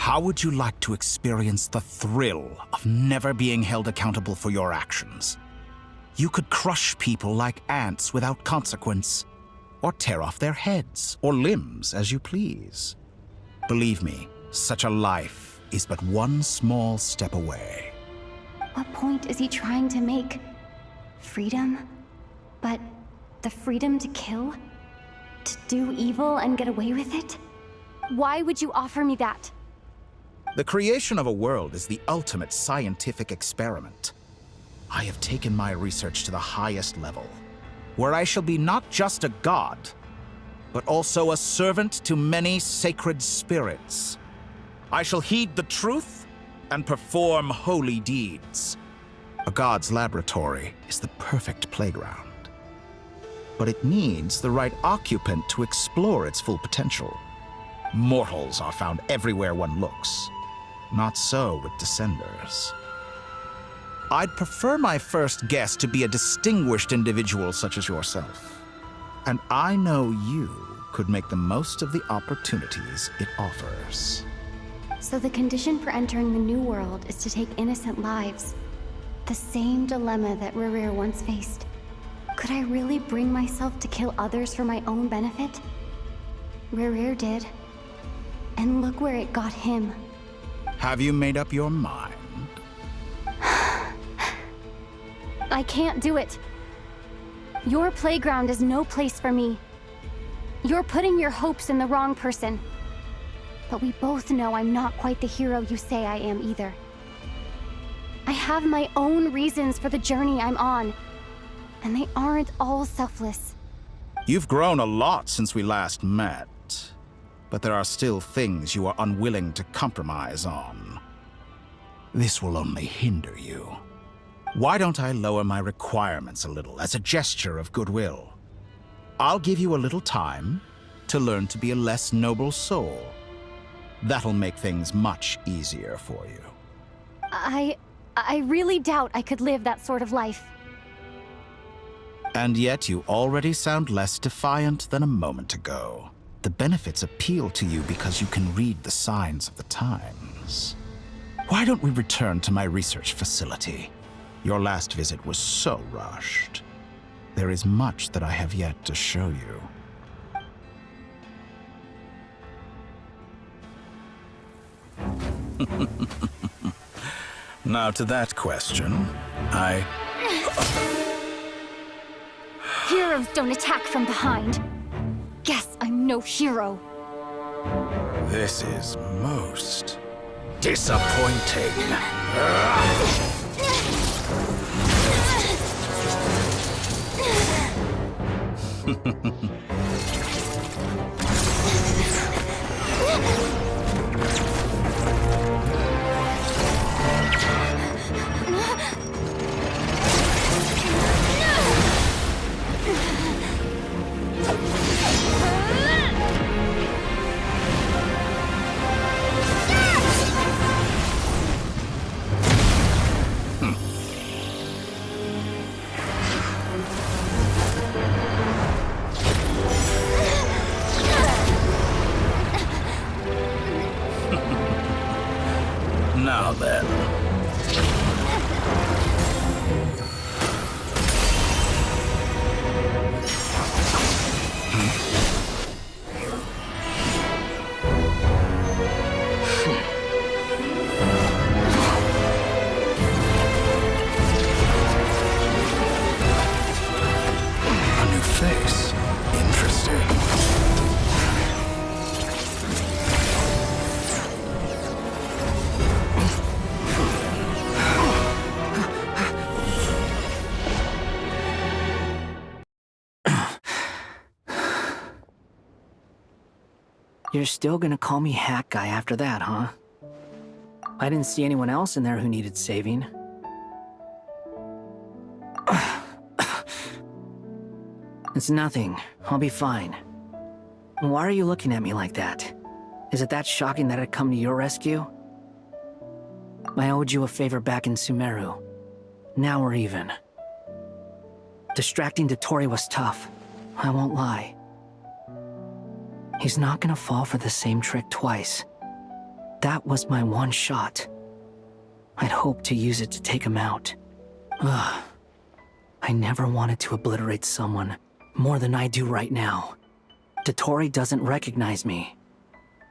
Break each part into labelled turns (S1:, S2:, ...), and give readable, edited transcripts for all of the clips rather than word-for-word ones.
S1: How would you like to experience the thrill of never being held accountable for your actions? You could crush people like ants without consequence, or tear off their heads or limbs as you please. Believe me, such a life is but one small step away.
S2: What point is he trying to make? Freedom? But the freedom to kill? To do evil and get away with it? Why would you offer me that?
S1: The creation of a world is the ultimate scientific experiment. I have taken my research to the highest level, where I shall be not just a god, but also a servant to many sacred spirits. I shall heed the truth and perform holy deeds. A god's laboratory is the perfect playground, but it needs the right occupant to explore its full potential. Mortals are found everywhere one looks. Not so with Descenders. I'd prefer my first guest to be a distinguished individual such as yourself. And I know you could make the most of the opportunities it offers.
S2: So the condition for entering the new world is to take innocent lives. The same dilemma that Rerir once faced. Could I really bring myself to kill others for my own benefit? Rerir did. And look where it got him.
S1: Have you made up your mind?
S2: I can't do it. Your playground is no place for me. You're putting your hopes in the wrong person. But we both know I'm not quite the hero you say I am either. I have my own reasons for the journey I'm on, and they aren't all selfless.
S1: You've grown a lot since we last met, but there are still things you are unwilling to compromise on. This will only hinder you. Why don't I lower my requirements a little as a gesture of goodwill? I'll give you a little time to learn to be a less noble soul. That'll make things much easier for you.
S2: I really doubt I could live that sort of life.
S1: And yet you already sound less defiant than a moment ago. The benefits appeal to you because you can read the signs of the times. Why don't we return to my research facility? Your last visit was so rushed. There is much that I have yet to show you. Now to that question,
S2: Heroes don't attack from behind. Guess I'm no hero.
S1: This is most disappointing. Now then. A new face. Interesting.
S3: You're still gonna call me Hack Guy after that, huh? I didn't see anyone else in there who needed saving. It's nothing. I'll be fine. Why are you looking at me like that? Is it that shocking that I'd come to your rescue? I owed you a favor back in Sumeru. Now we're even. Distracting Dotori was tough. I won't lie. He's not gonna fall for the same trick twice. That was my one shot. I'd hoped to use it to take him out. Ugh. I never wanted to obliterate someone more than I do right now. Dottore doesn't recognize me,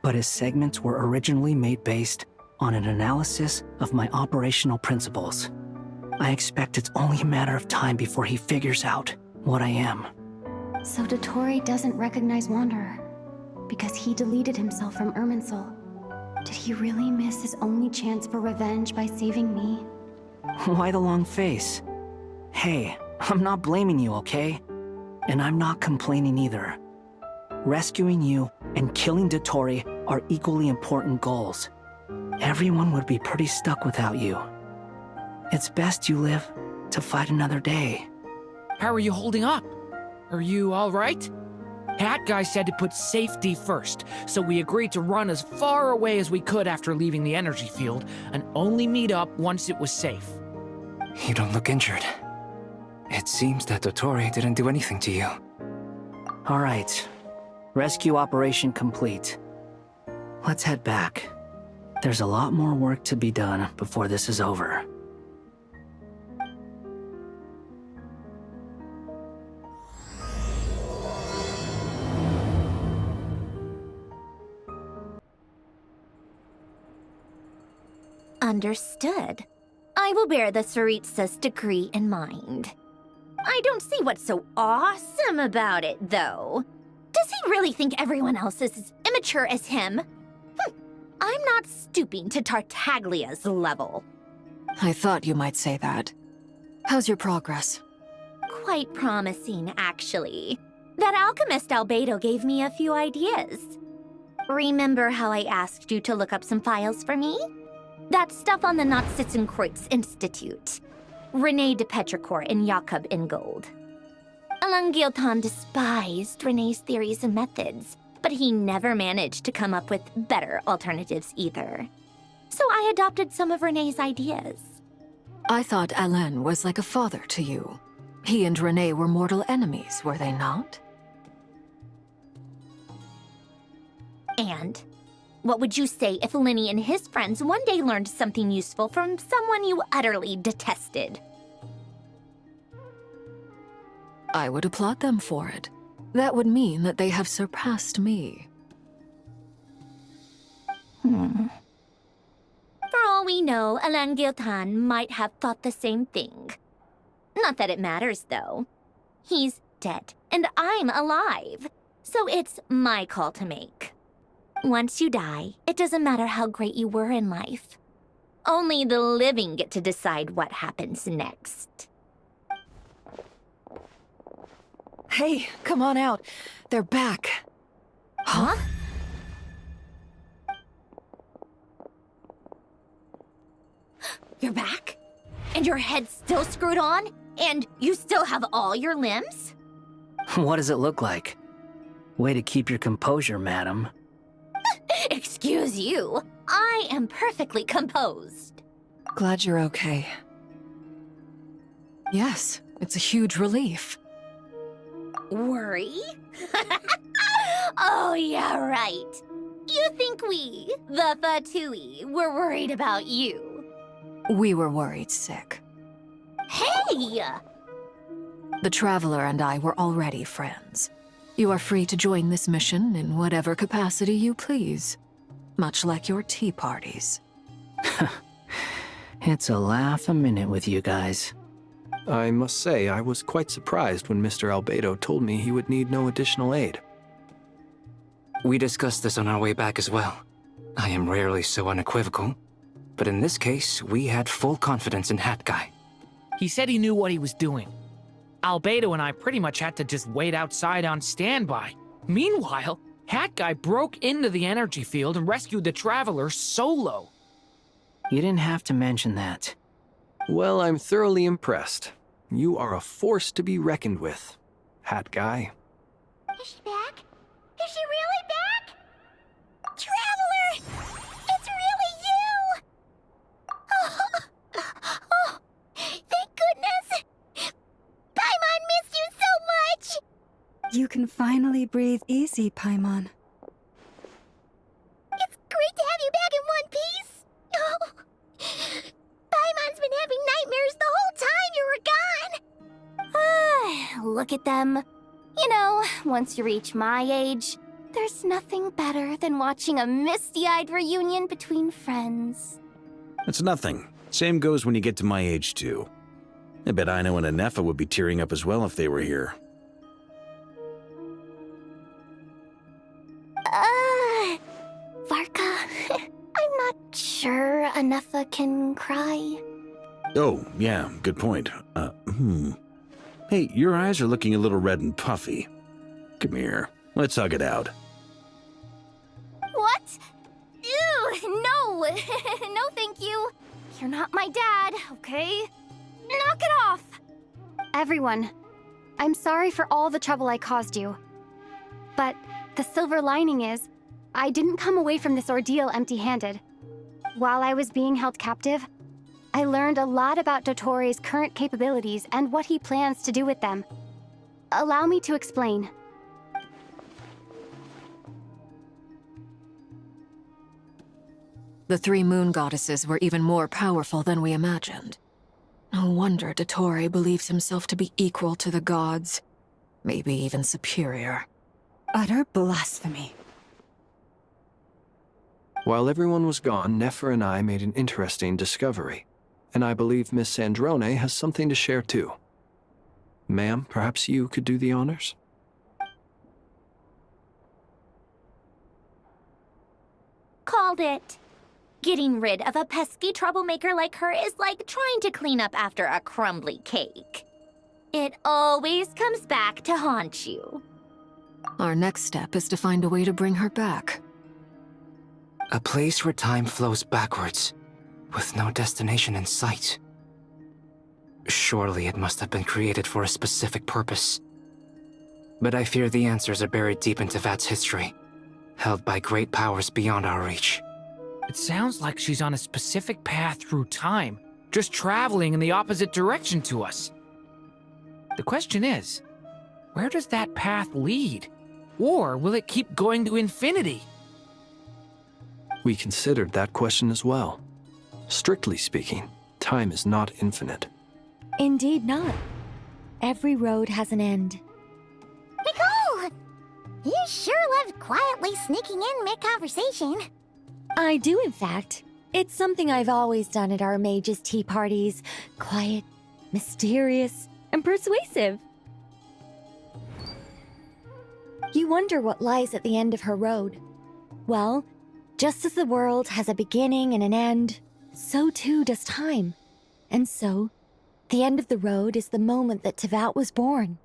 S3: but his segments were originally made based on an analysis of my operational principles. I expect it's only a matter of time before he figures out what I am.
S2: So Dottore doesn't recognize Wanderer because he deleted himself from Irminsul. Did he really miss his only chance for revenge by saving me?
S3: Why the long face? Hey, I'm not blaming you, okay? And I'm not complaining either. Rescuing you and killing Dottore are equally important goals. Everyone would be pretty stuck without you. It's best you live to fight another day.
S4: How are you holding up? Are you all right? Hat Guy said to put safety first, so we agreed to run as far away as we could after leaving the energy field, and only meet up once it was safe.
S5: You don't look injured. It seems that Dottore didn't do anything to you.
S3: All right. Rescue operation complete. Let's head back. There's a lot more work to be done before this is over.
S6: Understood. I will bear the Tsaritsa's decree in mind. I don't see what's so awesome about it, though. Does he really think everyone else is as immature as him? I'm not stooping to Tartaglia's level.
S7: I thought you might say that. How's your progress?
S6: Quite promising, actually. That alchemist Albedo gave me a few ideas. Remember how I asked you to look up some files for me? That stuff on the Nazistenkreuz Institute. René de Petrichor and Jakob Ingold. Alain Guillotin despised René's theories and methods, but he never managed to come up with better alternatives either. So I adopted some of René's ideas.
S7: I thought Alain was like a father to you. He and René were mortal enemies, were they not?
S6: And what would you say if Lenny and his friends one day learned something useful from someone you utterly detested?
S7: I would applaud them for it. That would mean that they have surpassed me.
S6: For all we know, Alain Guillotin might have thought the same thing. Not that it matters, though. He's dead, and I'm alive. So it's my call to make. Once you die, it doesn't matter how great you were in life. Only the living get to decide what happens next.
S7: Hey, come on out. They're back.
S6: Huh? You're back? And your head's still screwed on? And you still have all your limbs?
S3: What does it look like? Way to keep your composure, madam.
S6: Excuse you. I am perfectly composed.
S7: Glad you're okay. Yes, it's a huge relief.
S6: Worry? Oh, yeah, right. You think we, the Fatui, were worried about you?
S7: We were worried sick.
S6: Hey!
S7: The Traveler and I were already friends. You are free to join this mission in whatever capacity you please. Much like your tea parties.
S3: It's a laugh a minute with you guys.
S8: I must say, I was quite surprised when Mr. Albedo told me he would need no additional aid.
S5: We discussed this on our way back as well. I am rarely so unequivocal, but in this case, we had full confidence in Hat Guy.
S4: He said he knew what he was doing. Albedo and I pretty much had to just wait outside on standby. Meanwhile, Hat Guy broke into the energy field and rescued the Traveler solo.
S3: You didn't have to mention that.
S8: Well, I'm thoroughly impressed. You are a force to be reckoned with, Hat Guy.
S6: Is she back? Is she really back? Traveler! It's really you! Oh, thank goodness! Paimon missed you so much!
S9: You can finally breathe easy, Paimon.
S6: It's great to have you back in one look at them. You know, once you reach my age, there's nothing better than watching a misty-eyed reunion between friends.
S9: It's nothing. Same goes when you get to my age, too. I bet Ino and Anefa would be tearing up as well if they were here.
S6: Varka, I'm not sure Anefa can cry.
S9: Oh, yeah, good point. Hey, your eyes are looking a little red and puffy. Come here, let's hug it out.
S6: What? Ew, no! No, thank you. You're not my dad, okay? Knock it off!
S2: Everyone, I'm sorry for all the trouble I caused you. But the silver lining is, I didn't come away from this ordeal empty-handed. While I was being held captive, I learned a lot about Dottoro's current capabilities and what he plans to do with them. Allow me to explain.
S7: The three moon goddesses were even more powerful than we imagined. No wonder Dottore believes himself to be equal to the gods, maybe even superior.
S10: Utter blasphemy.
S8: While everyone was gone, Nefer and I made an interesting discovery, and I believe Miss Sandrone has something to share too. Ma'am, perhaps you could do the honors?
S6: Called it. Getting rid of a pesky troublemaker like her is like trying to clean up after a crumbly cake. It always comes back to haunt you.
S7: Our next step is to find a way to bring her back.
S5: A place where time flows backwards, with no destination in sight. Surely it must have been created for a specific purpose. But I fear the answers are buried deep in Tevat's history, held by great powers beyond our reach.
S4: It sounds like she's on a specific path through time, just traveling in the opposite direction to us. The question is, where does that path lead? Or will it keep going to infinity?
S8: We considered that question as well. Strictly speaking, time is not infinite.
S11: Indeed not. Every road has an end.
S6: Nicole! You sure loved quietly sneaking in mid-conversation.
S11: I do, in fact. It's something I've always done at our mages' tea parties. Quiet, mysterious, and persuasive. You wonder what lies at the end of her road. Well, just as the world has a beginning and an end, so too does time. And so, the end of the road is the moment that Tevat was born.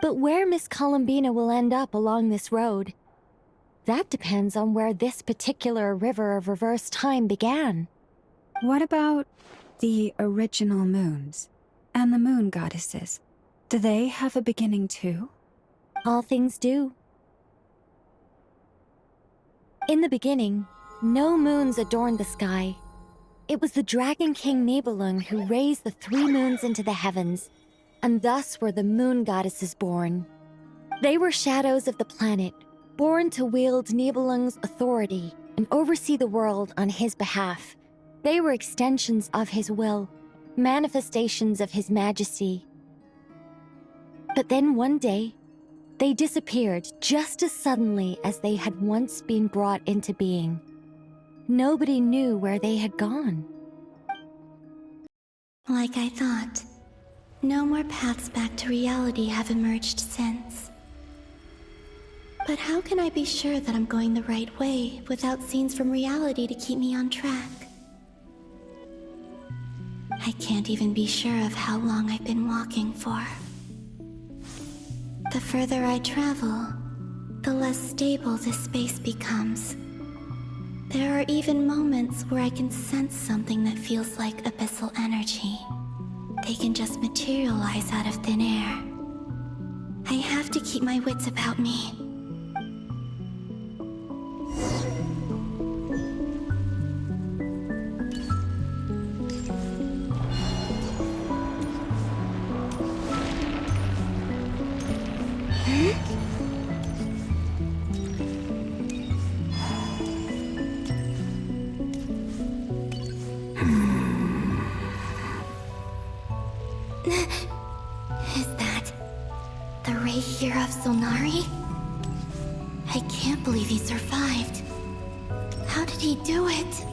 S11: But where Miss Columbina will end up along this road, that depends on where this particular river of reverse time began.
S10: What about the original moons and the moon goddesses? Do they have a beginning too?
S11: All things do. In the beginning, no moons adorned the sky. It was the Dragon King Nibelung who raised the three moons into the heavens, and thus were the moon goddesses born. They were shadows of the planet, born to wield Nibelung's authority and oversee the world on his behalf. They were extensions of his will, manifestations of his majesty. But then one day, they disappeared just as suddenly as they had once been brought into being. Nobody knew where they had gone.
S12: Like I thought, no more paths back to reality have emerged since. But how can I be sure that I'm going the right way without scenes from reality to keep me on track? I can't even be sure of how long I've been walking for. The further I travel, the less stable this space becomes. There are even moments where I can sense something that feels like abyssal energy. They can just materialize out of thin air. I have to keep my wits about me. Is that The Ray here of Solnari? I can't believe he survived. How did he do it?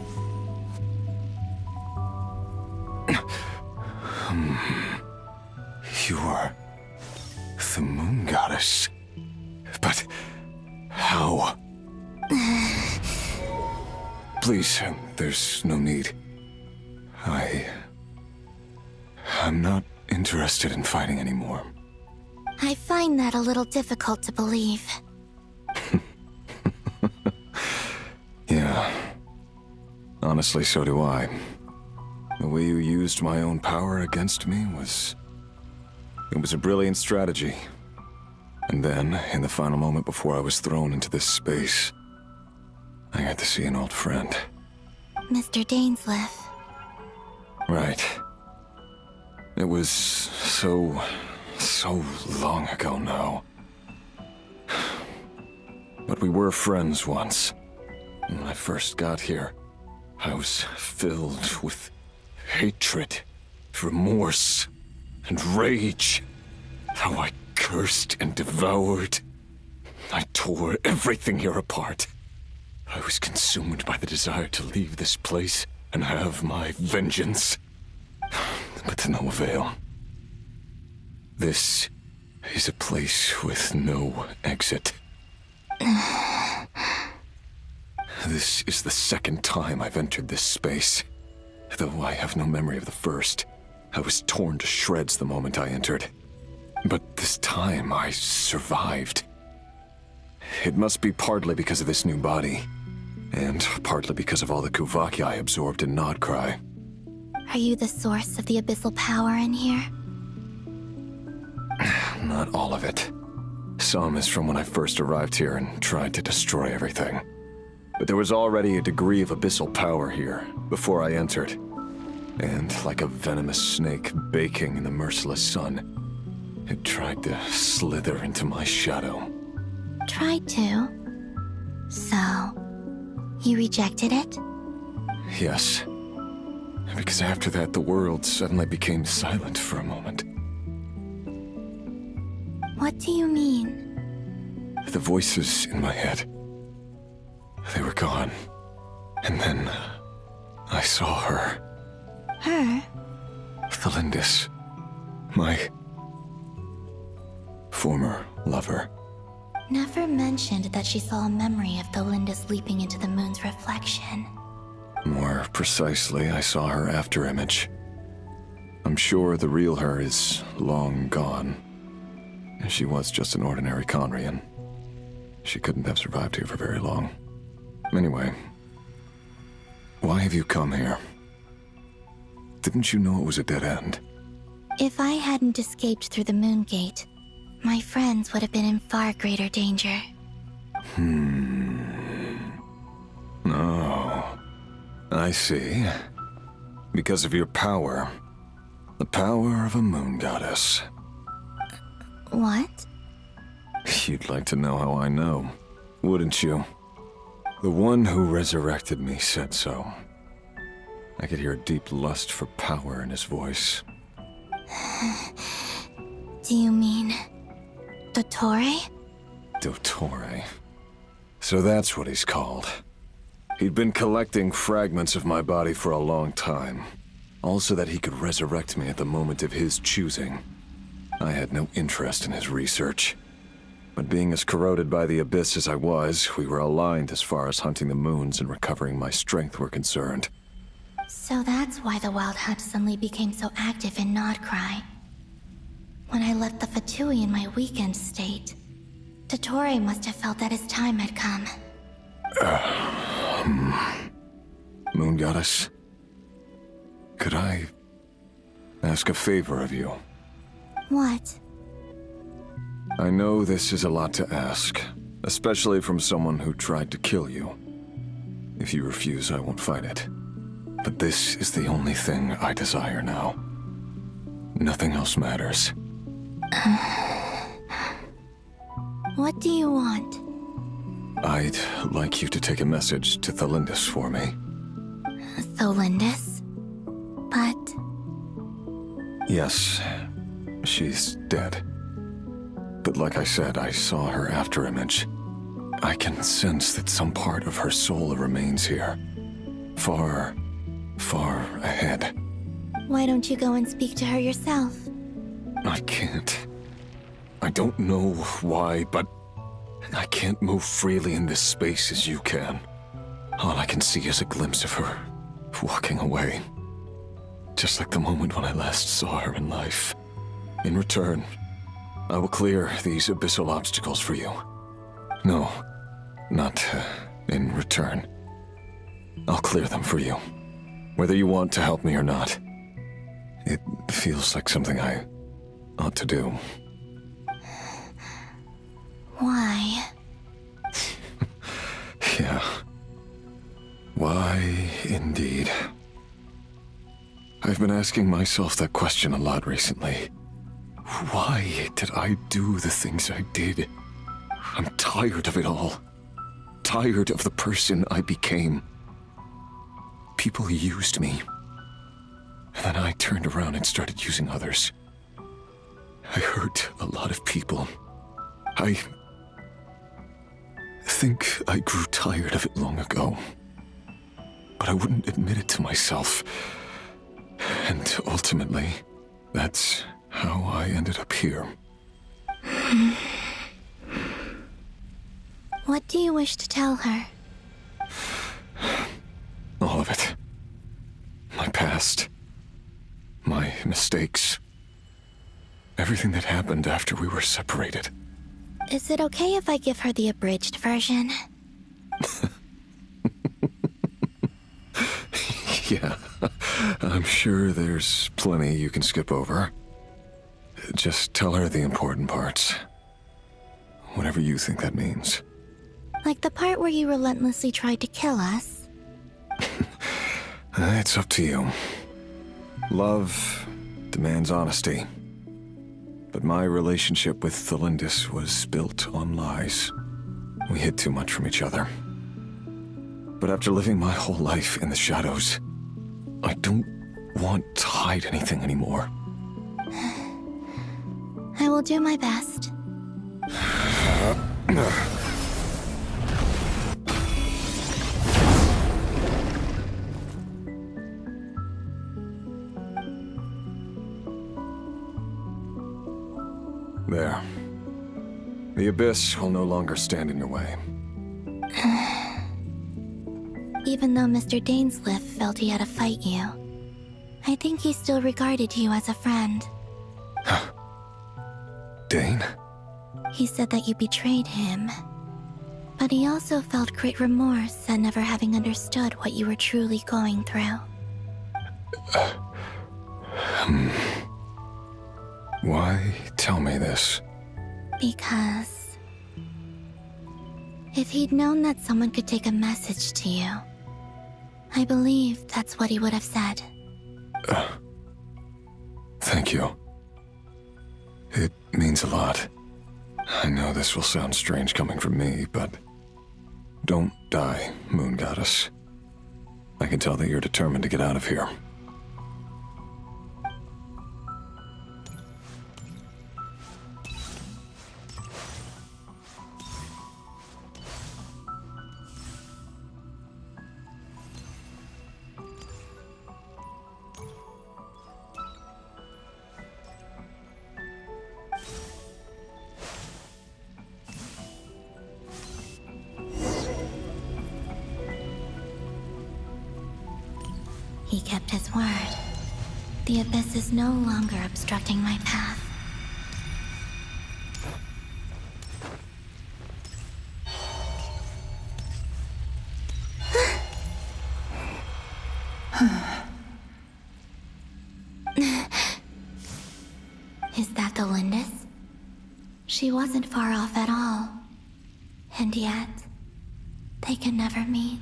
S13: You're the moon goddess. But how? Please, there's no need. I'm not interested in fighting anymore.
S12: I find that a little difficult to believe.
S13: Yeah. Honestly, so do I. The way you used my own power against me was... It was a brilliant strategy. And then, in the final moment before I was thrown into this space, I got to see an old friend.
S12: Mr. Dainsleif.
S13: Right. It was so long ago now. But we were friends once. When I first got here, I was filled with hatred, remorse, and rage. How I cursed and devoured. I tore everything here apart. I was consumed by the desire to leave this place and have my vengeance. But to no avail. This is a place with no exit. This is the second time I've entered this space. Though I have no memory of the first. I was torn to shreds the moment I entered. But this time I survived. It must be partly because of this new body. And partly because of all the Kuvaki I absorbed in Nodcry.
S12: Are you the source of the abyssal power in here?
S13: Not all of it. Some is from when I first arrived here and tried to destroy everything. But there was already a degree of abyssal power here before I entered. And like a venomous snake baking in the merciless sun, it tried to slither into my shadow.
S12: Tried to? So, you rejected it?
S13: Yes. Because after that, the world suddenly became silent for a moment.
S12: What do you mean?
S13: The voices in my head, they were gone. And then I saw her.
S12: Her?
S13: Thalindis. My former lover.
S12: Never mentioned that she saw a memory of Thalindis leaping into the moon's reflection.
S13: More precisely, I saw her afterimage. I'm sure the real her is long gone. She was just an ordinary Conrian. She couldn't have survived here for very long. Anyway, why have you come here? Didn't you know it was a dead end?
S12: If I hadn't escaped through the moon gate, my friends would have been in far greater danger.
S13: Oh, I see. Because of your power. The power of a moon goddess.
S12: What?
S13: You'd like to know how I know, wouldn't you? The one who resurrected me said so. I could hear a deep lust for power in his voice.
S12: Do you mean... Dottore?
S13: Dottore. So that's what he's called. He'd been collecting fragments of my body for a long time. All so that he could resurrect me at the moment of his choosing. I had no interest in his research. But being as corroded by the abyss as I was, we were aligned as far as hunting the moons and recovering my strength were concerned.
S12: So that's why the Wild Hunt suddenly became so active in Nodcry. When I left the Fatui in my weakened state, Dottore must have felt that his time had come.
S13: Moon Goddess, could I ask a favor of you?
S12: What?
S13: I know this is a lot to ask, especially from someone who tried to kill you. If you refuse, I won't fight it. But this is the only thing I desire now. Nothing else matters.
S12: What do you want?
S13: I'd like you to take a message to Thalindis for me.
S12: Thalindis? But...
S13: Yes, she's dead. But like I said, I saw her afterimage. I can sense that some part of her soul remains here. Far, far ahead.
S12: Why don't you go and speak to her yourself?
S13: I can't. I don't know why, but I can't move freely in this space as you can. All I can see is a glimpse of her, walking away. Just like the moment when I last saw her in life. In return, I will clear these abyssal obstacles for you. No, not in return. I'll clear them for you. Whether you want to help me or not. It feels like something I ought to do.
S12: Why?
S13: Yeah. Why, indeed. I've been asking myself that question a lot recently. Why did I do the things I did? I'm tired of it all. Tired of the person I became. People used me. And then I turned around and started using others. I hurt a lot of people. I think I grew tired of it long ago. But I wouldn't admit it to myself. And ultimately, that's how I ended up here.
S12: What do you wish to tell her?
S13: All of it. My past. My mistakes. Everything that happened after we were separated.
S12: Is it okay if I give her the abridged version?
S13: Yeah, I'm sure there's plenty you can skip over. Just tell her the important parts. Whatever you think that means.
S12: Like the part where you relentlessly tried to kill us?
S13: It's up to you. Love demands honesty. But my relationship with Thelindis was built on lies. We hid too much from each other. But after living my whole life in the shadows, I don't want to hide anything anymore.
S12: I will do my best.
S13: There. The Abyss will no longer stand in your way.
S12: Even though Mr. Dainsleif felt he had to fight you, I think he still regarded you as a friend.
S13: Dane?
S12: He said that you betrayed him. But he also felt great remorse at never having understood what you were truly going through.
S13: Why tell me this?
S12: Because if he'd known that someone could take a message to you, I believe that's what he would have said.
S13: Thank you. It means a lot. I know this will sound strange coming from me, but don't die, Moon Goddess. I can tell that you're determined to get out of here.
S12: He kept his word. The Abyss is no longer obstructing my path. Is that the Lindis? She wasn't far off at all. And yet, they can never meet.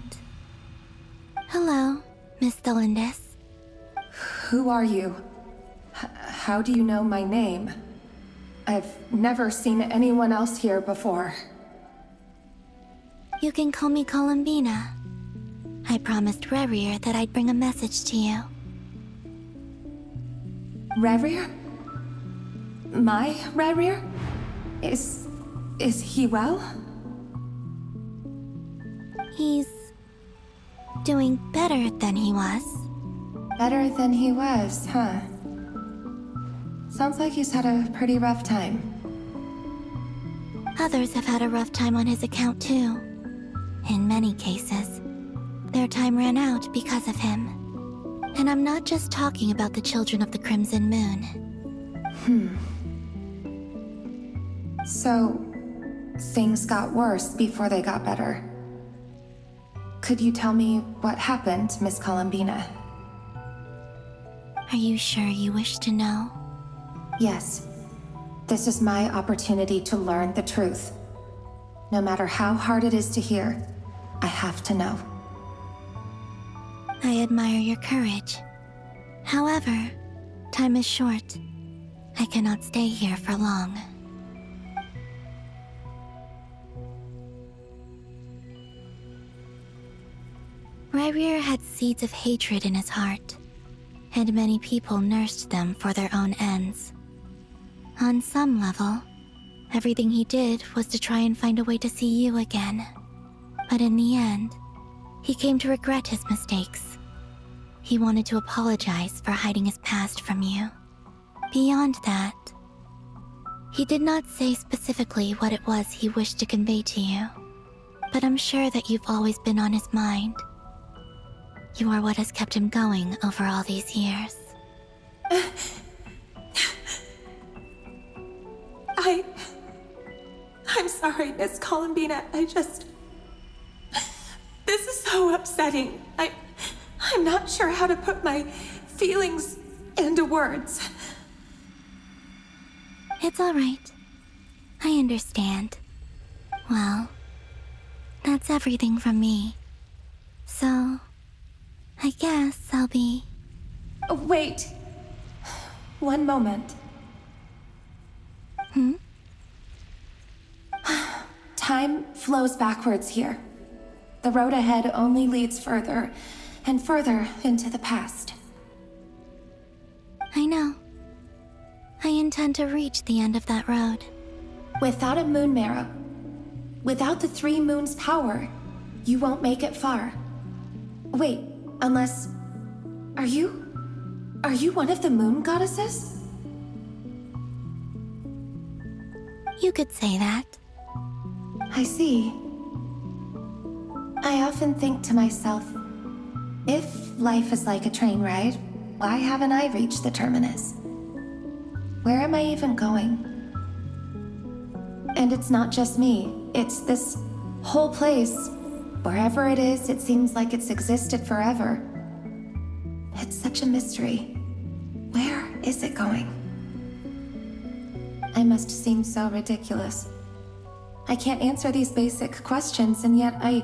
S12: Hello, Miss Thelindis.
S14: Who are you? How do you know my name? I've never seen anyone else here before.
S12: You can call me Columbina. I promised Rerir that I'd bring a message to you.
S14: Rerir? My Rerir? Is he well?
S12: He's doing better than he was.
S14: Better than he was, huh? Sounds like he's had a pretty rough time.
S12: Others have had a rough time on his account too. In many cases, their time ran out because of him. And I'm not just talking about the children of the Crimson Moon.
S14: So, things got worse before they got better. Could you tell me what happened, Miss Columbina?
S12: Are you sure you wish to know?
S14: Yes. This is my opportunity to learn the truth. No matter how hard it is to hear, I have to know.
S12: I admire your courage. However, time is short. I cannot stay here for long. Ryrir had seeds of hatred in his heart, and many people nursed them for their own ends. On some level, everything he did was to try and find a way to see you again. But in the end, he came to regret his mistakes. He wanted to apologize for hiding his past from you. Beyond that, he did not say specifically what it was he wished to convey to you, but I'm sure that you've always been on his mind. You are what has kept him going over all these years.
S14: I'm sorry, Miss Columbina. This is so upsetting. I'm not sure how to put my feelings into words.
S12: It's all right. I understand. Well, that's everything from me. So, I guess I'll be...
S14: Wait. One moment. Time flows backwards here. The road ahead only leads further and further into the past.
S12: I know. I intend to reach the end of that road.
S14: Without a moon marrow, without the 3 moons' power, you won't make it far. Wait, unless... Are you one of the moon goddesses?
S12: You could say that.
S14: I see. I often think to myself, if life is like a train ride, why haven't I reached the terminus? Where am I even going? And it's not just me, it's this whole place. Wherever it is, it seems like it's existed forever. It's such a mystery. Where is it going? I must seem so ridiculous. I can't answer these basic questions, and yet I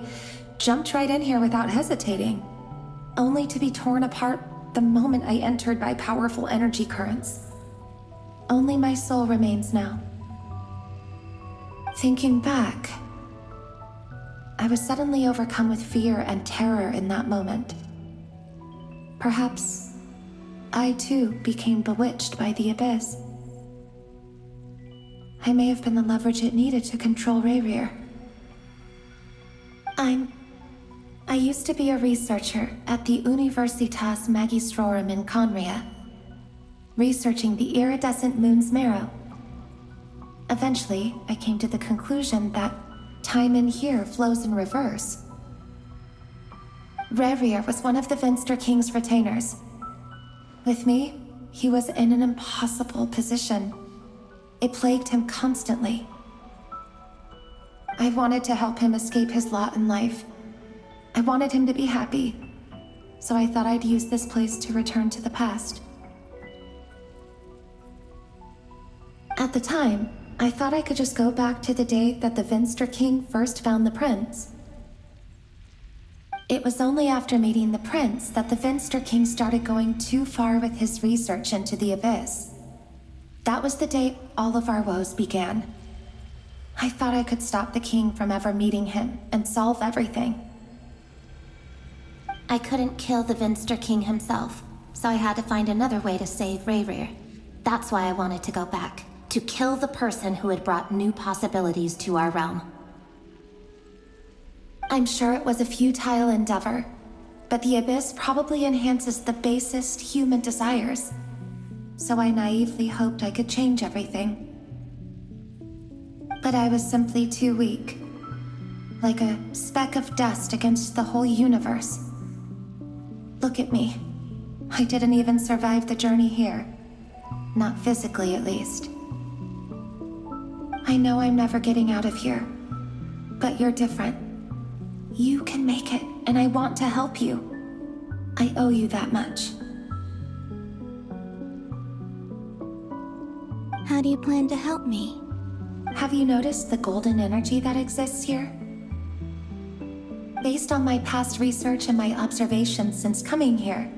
S14: jumped right in here without hesitating, only to be torn apart the moment I entered by powerful energy currents. Only my soul remains now. Thinking back, I was suddenly overcome with fear and terror in that moment. Perhaps I too became bewitched by the abyss. I may have been the leverage it needed to control Ryrir. I used to be a researcher at the Universitas Magistrorum in Conria, researching the iridescent moon's marrow. Eventually, I came to the conclusion that time in here flows in reverse. Ryrir was one of the Vinster King's retainers. With me, he was in an impossible position. It plagued him constantly. I wanted to help him escape his lot in life. I wanted him to be happy, so I thought I'd use this place to return to the past. At the time, I thought I could just go back to the day that the Vinster King first found the prince. It was only after meeting the prince that the Vinster King started going too far with his research into the abyss. That was the day all of our woes began. I thought I could stop the king from ever meeting him and solve everything. I couldn't kill the Vinster King himself, so I had to find another way to save Ryrir. That's why I wanted to go back, to kill the person who had brought new possibilities to our realm. I'm sure it was a futile endeavor, but the Abyss probably enhances the basest human desires. So I naively hoped I could change everything. But I was simply too weak. Like a speck of dust against the whole universe. Look at me. I didn't even survive the journey here. Not physically, at least. I know I'm never getting out of here. But you're different. You can make it, and I want to help you. I owe you that much.
S12: How do you plan to help me?
S14: Have you noticed the golden energy that exists here? Based on my past research and my observations since coming here,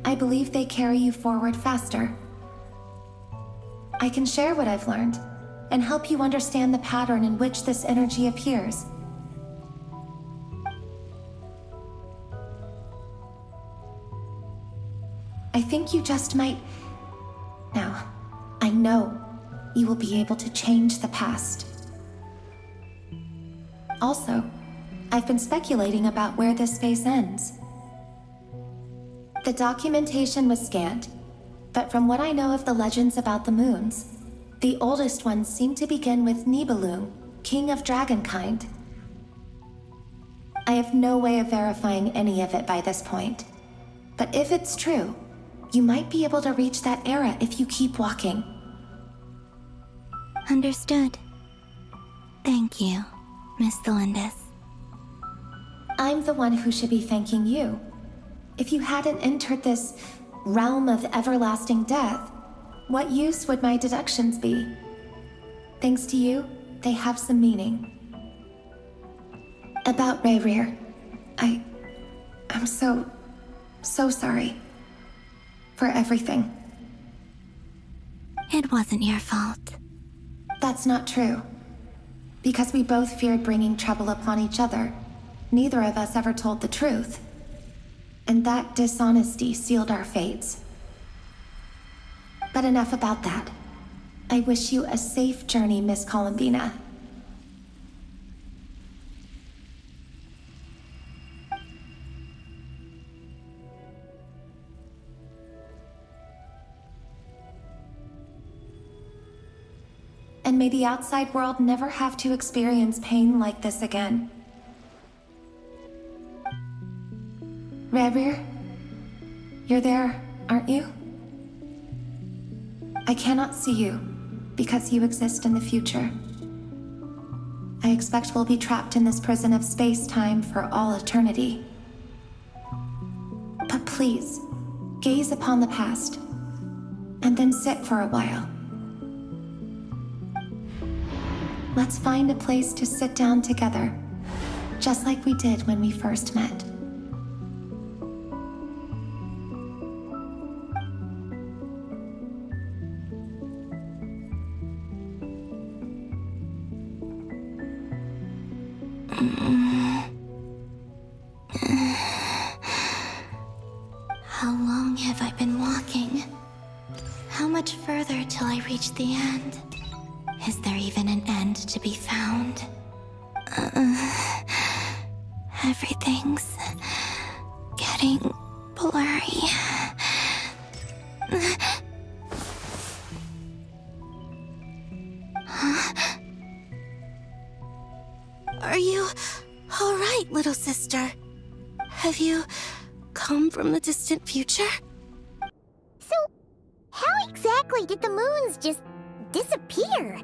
S14: I believe they carry you forward faster. I can share what I've learned and help you understand the pattern in which this energy appears. I think you just might... Now, I know you will be able to change the past. Also, I've been speculating about where this space ends. The documentation was scanned, but from what I know of the legends about the moons, the oldest ones seem to begin with Nibelung, king of dragonkind. I have no way of verifying any of it by this point, but if it's true, you might be able to reach that era if you keep walking.
S12: Understood. Thank you, Miss Thelindis.
S14: I'm the one who should be thanking you. If you hadn't entered this realm of everlasting death, what use would my deductions be? Thanks to you, they have some meaning. About Rayrir, I'm so sorry. For everything.
S12: It wasn't your fault.
S14: That's not true. Because we both feared bringing trouble upon each other, neither of us ever told the truth. And that dishonesty sealed our fates. But enough about that. I wish you a safe journey, Miss Columbina. And may the outside world never have to experience pain like this again. Rayrir, you're there, aren't you? I cannot see you, because you exist in the future. I expect we'll be trapped in this prison of space-time for all eternity. But please, gaze upon the past, and then sit for a while. Let's find a place to sit down together, just like we did when we first met.
S12: How long have I been walking? How much further till I reach the end? Is there even an end to be found? Everything's getting blurry. Huh? Are you all right, little sister? Have you come from the distant future?
S15: So, how exactly did the moons just disappear?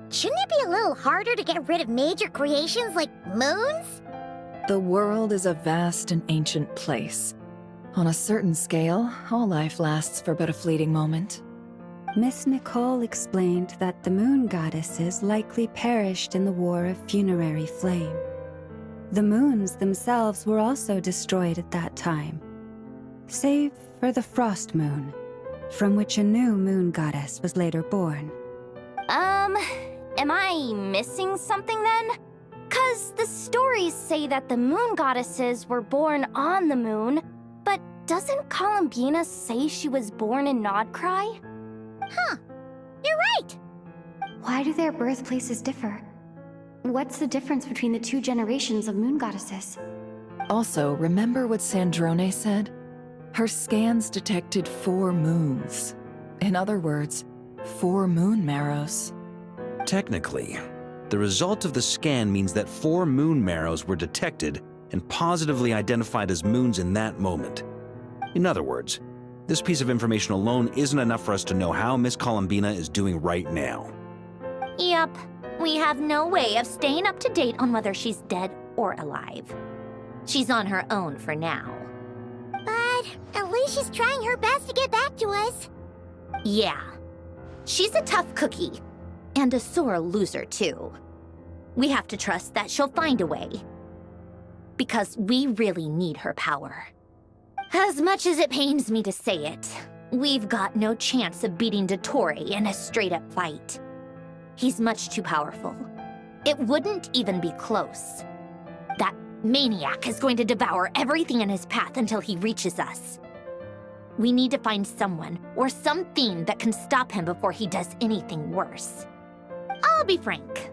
S15: Shouldn't it be a little harder to get rid of major creations like moons?
S7: The world is a vast and ancient place. On a certain scale, all life lasts for but a fleeting moment.
S10: Miss Nicole explained that the moon goddesses likely perished in the War of Funerary Flame. The moons themselves were also destroyed at that time, save for the Frost Moon, from which a new moon goddess was later born.
S2: Am I missing something then? 'Cause the stories say that the moon goddesses were born on the moon, but doesn't Columbina say she was born in Nodcry?
S15: Huh. You're right.
S2: Why do their birthplaces differ? What's the difference between the two generations of moon goddesses?
S7: Also, remember what Sandrone said? Her scans detected 4 moons. In other words, 4 moon marrows.
S9: Technically, the result of the scan means that 4 moon marrows were detected and positively identified as moons in that moment. In other words, this piece of information alone isn't enough for us to know how Miss Columbina is doing right now.
S6: Yep, we have no way of staying up to date on whether she's dead or alive. She's on her own for now.
S15: But at least she's trying her best to get back to us.
S6: Yeah, she's a tough cookie, and a sore loser too. We have to trust that she'll find a way. Because we really need her power. As much as it pains me to say it, we've got no chance of beating Dottore in a straight-up fight. He's much too powerful. It wouldn't even be close. That maniac is going to devour everything in his path until he reaches us. We need to find someone or something that can stop him before he does anything worse. I'll be frank.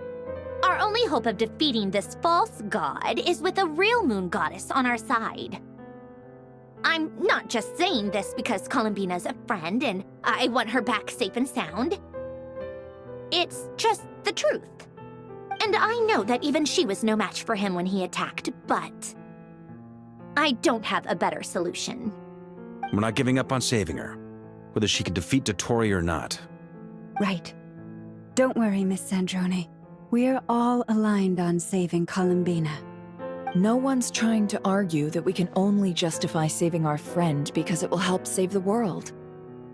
S6: Our only hope of defeating this false god is with a real moon goddess on our side. I'm not just saying this because Columbina's a friend and I want her back safe and sound. It's just the truth. And I know that even she was no match for him when he attacked, but I don't have a better solution.
S9: We're not giving up on saving her, whether she can defeat Dottore or not.
S10: Right. Don't worry, Miss Sandrone. We are all aligned on saving Columbina.
S7: No one's trying to argue that we can only justify saving our friend because it will help save the world.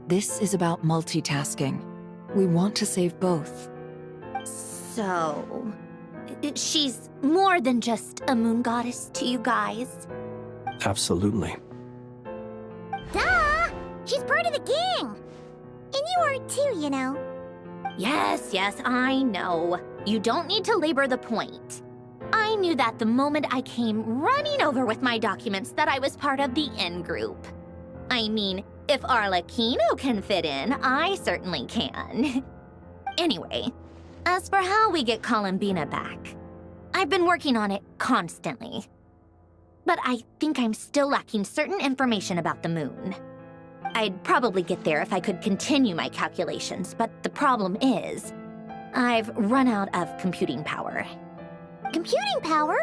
S7: This is about multitasking. We want to save both.
S6: So, she's more than just a moon goddess to you guys?
S8: Absolutely.
S15: Duh! She's part of the gang! And you are too, you know.
S6: Yes, I know. You don't need to labor the point. I knew that the moment I came running over with my documents that I was part of the in-group. I mean, if Arlecchino can fit in, I certainly can. Anyway, as for how we get Columbina back, I've been working on it constantly. But I think I'm still lacking certain information about the moon. I'd probably get there if I could continue my calculations, but the problem is, I've run out of computing power.
S15: Computing power?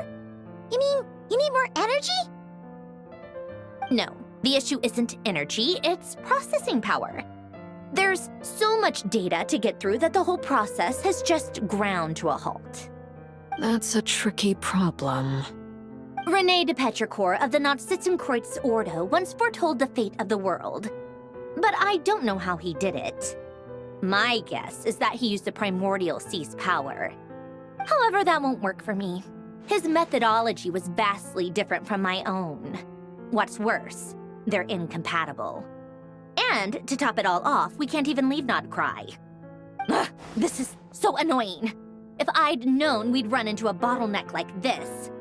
S15: You mean you need more energy?
S6: No, the issue isn't energy, it's processing power. There's so much data to get through that the whole process has just ground to a halt.
S7: That's a tricky problem.
S6: René de Petrichor of the Nazissenkreuz Ordo once foretold the fate of the world. But I don't know how he did it. My guess is that he used the primordial sea's power. However, that won't work for me. His methodology was vastly different from my own. What's worse, they're incompatible. And to top it all off, we can't even leave Nodcry. Ugh, this is so annoying. If I'd known we'd run into a bottleneck like this.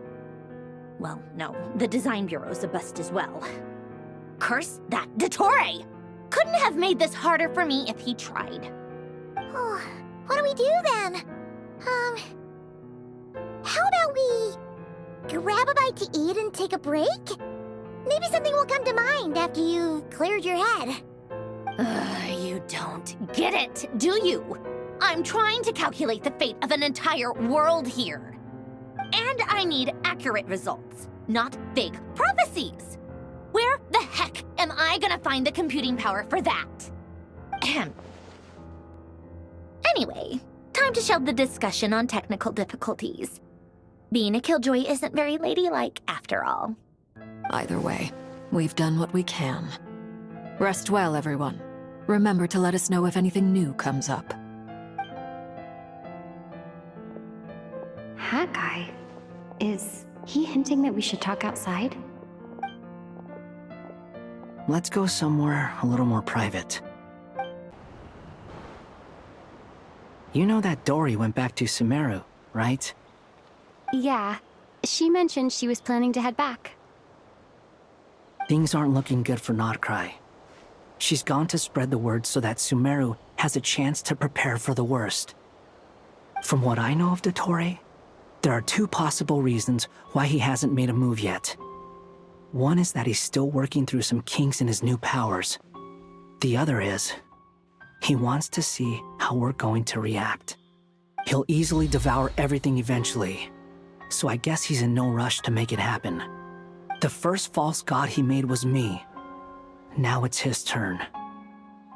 S6: Well, no, the design bureau's a bust as well. Curse that Dottore! Couldn't have made this harder for me if he tried.
S15: Oh, what do we do then? How about we grab a bite to eat and take a break? Maybe something will come to mind after you've cleared your head.
S6: You don't get it, do you? I'm trying to calculate the fate of an entire world here. And I need accurate results, not vague prophecies. Where the heck am I gonna find the computing power for that? Ahem. Anyway, time to shelve the discussion on technical difficulties. Being a killjoy isn't very ladylike after all.
S7: Either way, we've done what we can. Rest well, everyone. Remember to let us know if anything new comes up.
S2: Hat guy? Is he hinting that we should talk outside?
S3: Let's go somewhere a little more private. You know that Dory went back to Sumeru, right?
S2: Yeah. She mentioned she was planning to head back.
S3: Things aren't looking good for Nodcry. She's gone to spread the word so that Sumeru has a chance to prepare for the worst. From what I know of Dottore, there are two possible reasons why he hasn't made a move yet. One is that he's still working through some kinks in his new powers. The other is, he wants to see how we're going to react. He'll easily devour everything eventually, so I guess he's in no rush to make it happen. The first false god he made was me. Now it's his turn.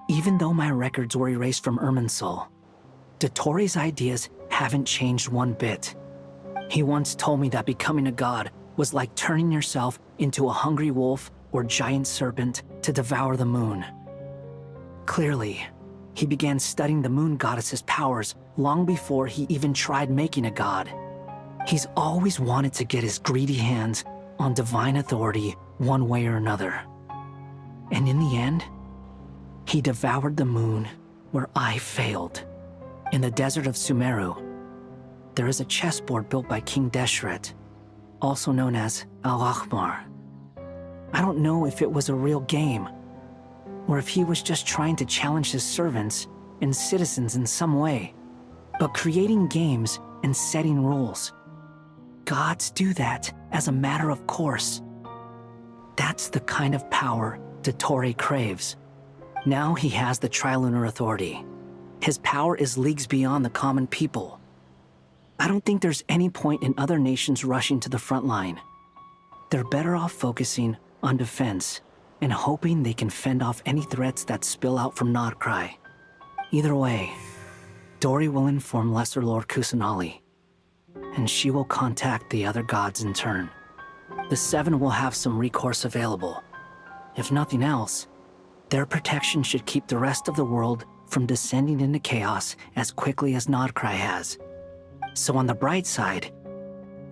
S3: Even though my records were erased from Irminsul, Dottore's ideas haven't changed one bit. He once told me that becoming a god was like turning yourself into a hungry wolf or giant serpent to devour the moon. Clearly, he began studying the moon goddess's powers long before he even tried making a god. He's always wanted to get his greedy hands on divine authority one way or another. And in the end, he devoured the moon where I failed. In the desert of Sumeru, there is a chessboard built by King Deshret, also known as Al-Ahmar. I don't know if it was a real game, or if he was just trying to challenge his servants and citizens in some way. But creating games and setting rules, gods do that as a matter of course. That's the kind of power Dottore craves. Now he has the Trilunar Authority. His power is leagues beyond the common people. I don't think there's any point in other nations rushing to the front line. They're better off focusing on defense and hoping they can fend off any threats that spill out from Nodcry. Either way, Dori will inform Lesser Lord Kusanali, and she will contact the other gods in turn. The Seven will have some recourse available. If nothing else, their protection should keep the rest of the world from descending into chaos as quickly as Nodcry has. So on the bright side,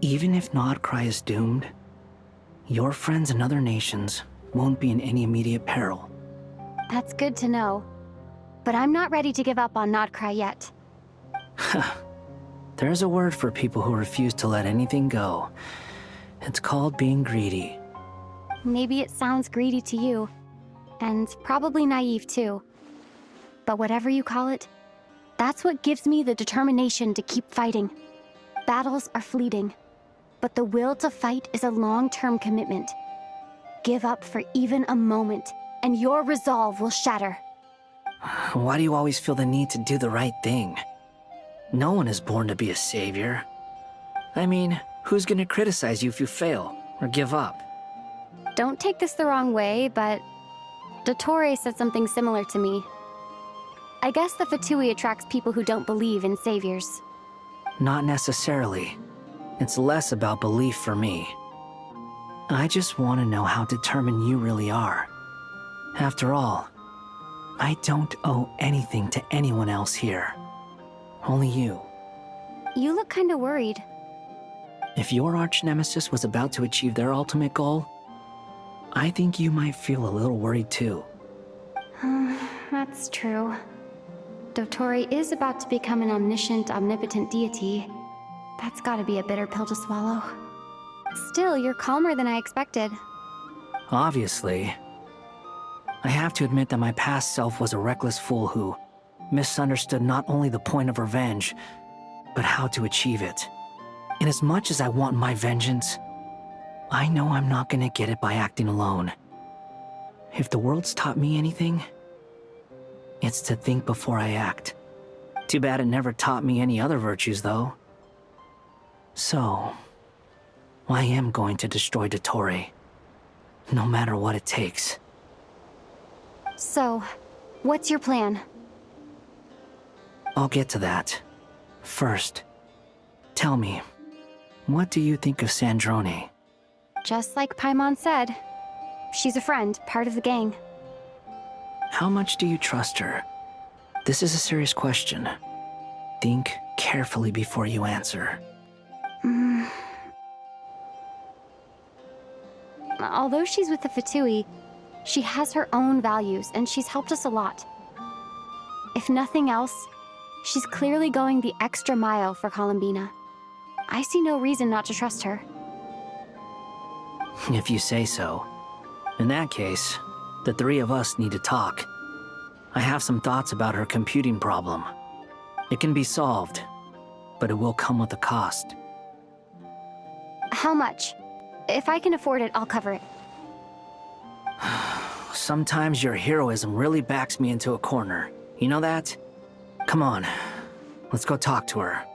S3: even if Nodcry is doomed, your friends in other nations won't be in any immediate peril.
S2: That's good to know. But I'm not ready to give up on Nodcry yet.
S3: There's a word for people who refuse to let anything go. It's called being greedy.
S2: Maybe it sounds greedy to you, and probably naive too. But whatever you call it, that's what gives me the determination to keep fighting. Battles are fleeting, but the will to fight is a long-term commitment. Give up for even a moment, and your resolve will shatter.
S3: Why do you always feel the need to do the right thing? No one is born to be a savior. I mean, who's gonna criticize you if you fail or give up?
S2: Don't take this the wrong way, but Dottore said something similar to me. I guess the Fatui attracts people who don't believe in saviors.
S3: Not necessarily. It's less about belief for me. I just want to know how determined you really are. After all, I don't owe anything to anyone else here. Only you.
S2: You look kinda worried.
S3: If your arch-nemesis was about to achieve their ultimate goal, I think you might feel a little worried too.
S2: That's true. Dottore is about to become an omniscient, omnipotent deity. That's gotta be a bitter pill to swallow. Still, you're calmer than I expected.
S3: Obviously. I have to admit that my past self was a reckless fool who misunderstood not only the point of revenge, but how to achieve it. And as much as I want my vengeance, I know I'm not gonna get it by acting alone. If the world's taught me anything, it's to think before I act. Too bad it never taught me any other virtues, though. So, I am going to destroy Dottore, no matter what it takes.
S2: So, what's your plan?
S3: I'll get to that. First, tell me, what do you think of Sandrone?
S2: Just like Paimon said, she's a friend, part of the gang.
S3: How much do you trust her? This is a serious question. Think carefully before you answer.
S2: Although she's with the Fatui, she has her own values, and she's helped us a lot. If nothing else, she's clearly going the extra mile for Columbina. I see no reason not to trust her.
S3: If you say so. In that case, the three of us need to talk. I have some thoughts about her computing problem. It can be solved, but it will come with a cost.
S2: How much? If I can afford it, I'll cover it.
S3: Sometimes your heroism really backs me into a corner. You know that? Come on, let's go talk to her.